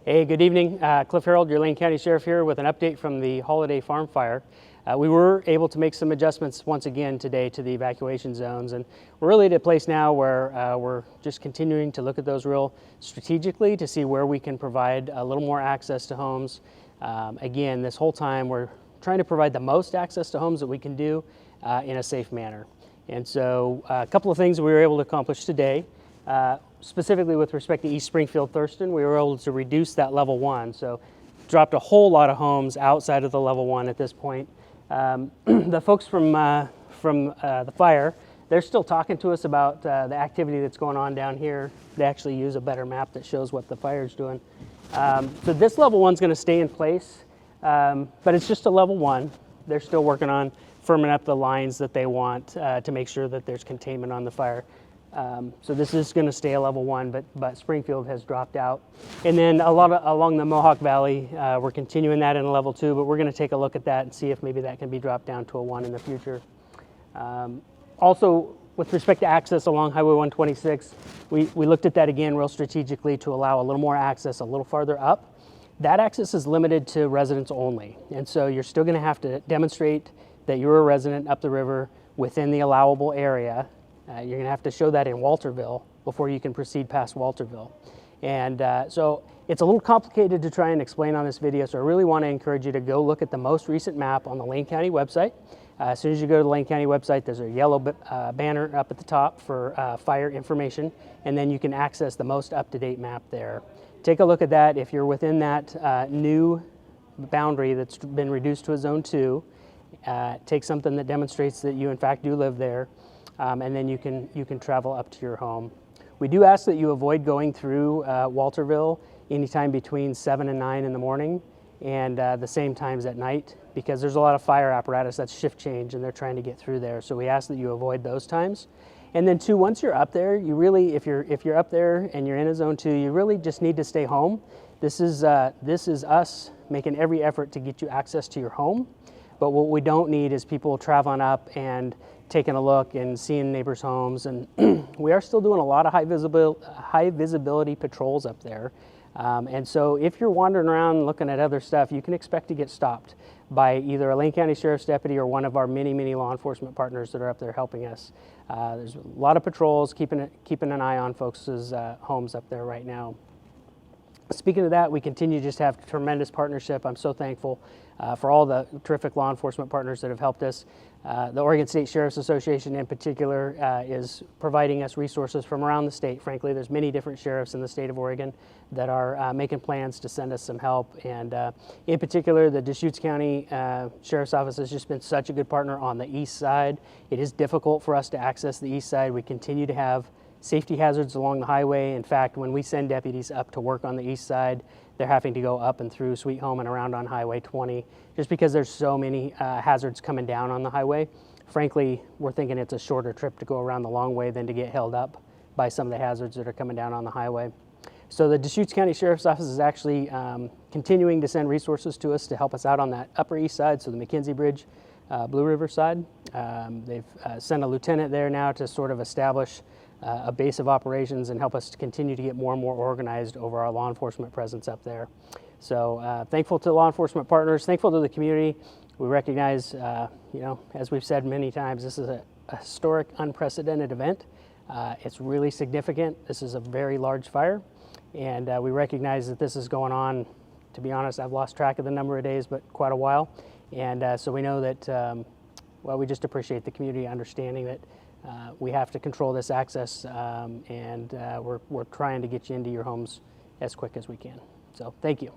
Hey, good evening. Cliff Harold, your Lane County Sheriff here with an update from the Holiday Farm Fire. We were able to make some adjustments once again today to the evacuation zones, and we're really at a place now where we're just continuing to look at those real strategically to see where we can provide a little more access to homes. Again, this whole time we're trying to provide the most access to homes that we can do in a safe manner. And so a couple of things we were able to accomplish today. Specifically with respect to East Springfield Thurston, we were able to reduce that level 1. So dropped a whole lot of homes outside of the level 1 at this point. The folks from the fire, they're still talking to us about the activity that's going on down here. They actually use a better map that shows what the fire's doing. So this level 1's going to stay in place, but it's just a level 1. They're still working on firming up the lines that they want to make sure that there's containment on the fire. So this is going to stay a level 1, but Springfield has dropped out. And then a lot along the Mohawk Valley, we're continuing that in a level 2, but we're going to take a look at that and see if maybe that can be dropped down to a 1 in the future. Also, with respect to access along Highway 126, we looked at that again real strategically to allow a little more access a little farther up. That access is limited to residents only, and so you're still going to have to demonstrate that you're a resident up the river within the allowable area. You're going to have to show that in Walterville before you can proceed past Walterville. And so it's a little complicated to try and explain on this video, so I really want to encourage you to go look at the most recent map on the Lane County website. As soon as you go to the Lane County website, there's a yellow banner up at the top for fire information, and then you can access the most up-to-date map there. Take a look at that. If you're within that new boundary that's been reduced to a Zone 2, take something that demonstrates that you in fact do live there. And then you can travel up to your home. We do ask that you avoid going through Walterville anytime between 7 and 9 in the morning and the same times at night, because there's a lot of fire apparatus that's shift change and they're trying to get through there. So we ask that you avoid those times. And then 2, once you're up there, you really, if you're up there and you're in a Zone 2, you really just need to stay home. This is us making every effort to get you access to your home. But what we don't need is people traveling up and taking a look and seeing neighbors' homes. And we are still doing a lot of high visibility patrols up there. And so if you're wandering around looking at other stuff, you can expect to get stopped by either a Lane County Sheriff's deputy or one of our many law enforcement partners that are up there helping us. There's a lot of patrols, keeping an eye on folks' homes up there right now. Speaking of that, we continue to just have tremendous partnership. I'm so thankful for all the terrific law enforcement partners that have helped us. The Oregon State Sheriff's Association in particular is providing us resources from around the state. Frankly, there's many different sheriffs in the state of Oregon that are making plans to send us some help. And in particular, the Deschutes County Sheriff's Office has just been such a good partner on the east side. It is difficult for us to access the east side. We continue to have safety hazards along the highway. In fact, when we send deputies up to work on the east side, they're having to go up and through Sweet Home and around on Highway 20 just because there's so many hazards coming down on the highway. Frankly, we're thinking it's a shorter trip to go around the long way than to get held up by some of the hazards that are coming down on the highway. So the Deschutes County Sheriff's Office is actually continuing to send resources to us to help us out on that upper east side, so the McKenzie Bridge, Blue River side. They've sent a lieutenant there now to sort of establish a base of operations and help us to continue to get more and more organized over our law enforcement presence up there. So thankful to law enforcement partners, thankful to the community. We recognize, as we've said many times, this is a historic, unprecedented event. It's really significant. This is a very large fire, and we recognize that this is going on, to be honest, I've lost track of the number of days, but quite a while. And so we know that, we just appreciate the community understanding that we have to control this access, and we're trying to get you into your homes as quick as we can. So thank you.